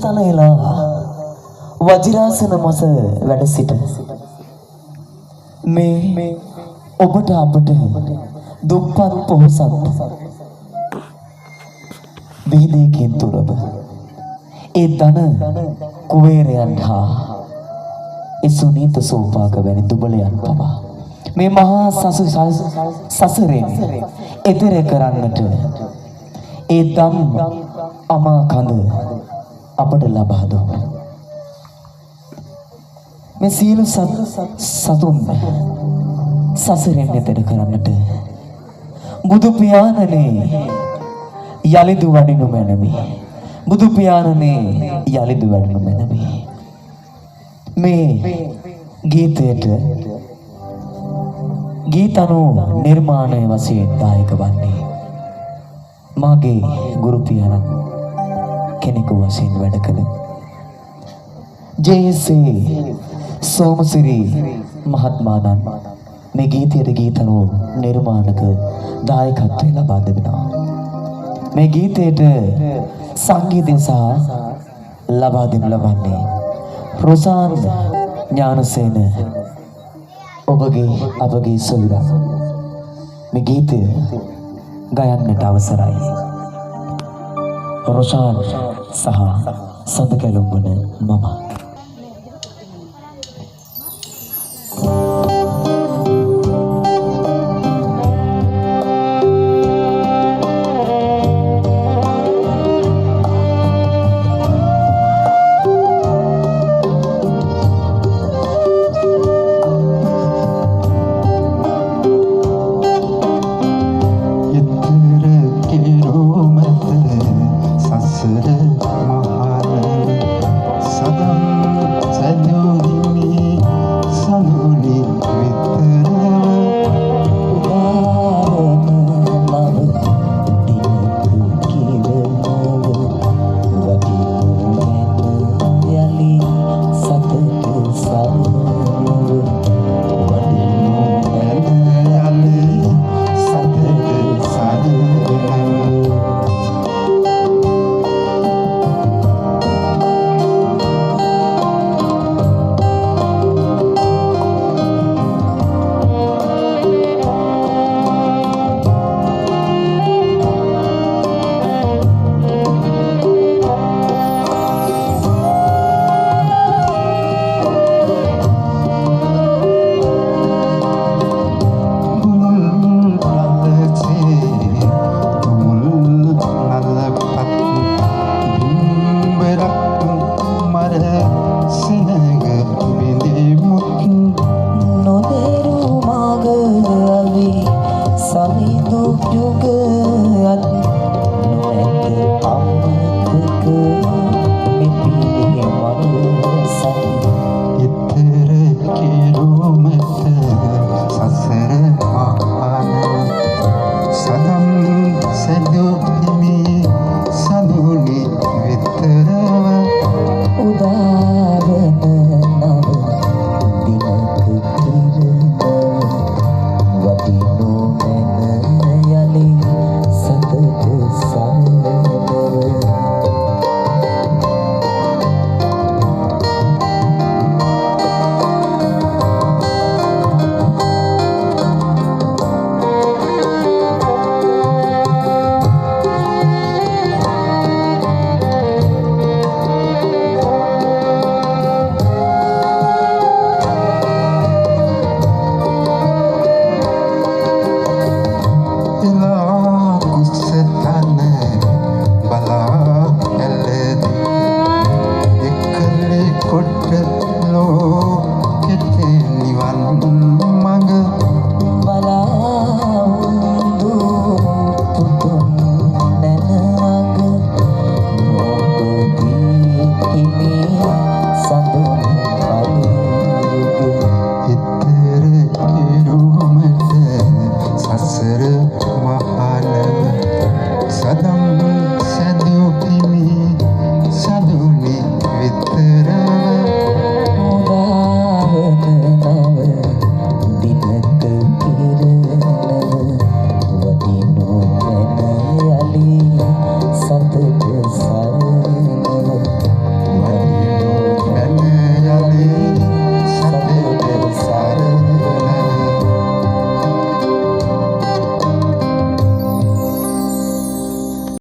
සීලස්තනයලා වජිරාසන මස වැඩ සිට මේ ඔබට අපට දුප්පත් පොහොසත් විහිදේකින් තුරබ ඒ ධන කුවේරයන් හා ඒ සුනීත සෝපාක වැනි දුබලයන් පවා මේ මහා සසරෙන් එතෙර කරන්නට ඒ දම් අමා කඳ අපට ලබා දුන්න මේ සියලු සතුන් සසරෙන් එතෙර කරන්නට බුදු පියාණනේ යලිදු වඩිනු මැනවි බුදු පියාණනේ යලිදු වඩිනු මැනවි මේ ගීතයට ගීතනෝ නිර්මාණය වශයෙන් දායක වන්නේ මාගේ ගුරු පියාණන් කෙනෙකු වශයෙන් වැඩ කළ ජේ.එස්.ඒ. සෝමසිරි මහත්මයාණන් මේ ගීතයට ගීතනෝ නිර්මාණක දායකත්වය ලබා දෙනවා මේ ගීතයට සංගීතය සහ ලබා දෙනු ලබන්නේ රොසාන් ඥානසේන ඔබගේ අපගේ සොයුරා මේ ගීතය ගයන්නට අවසරයි රොෂාන් සහ සඳකැලුම්වන මම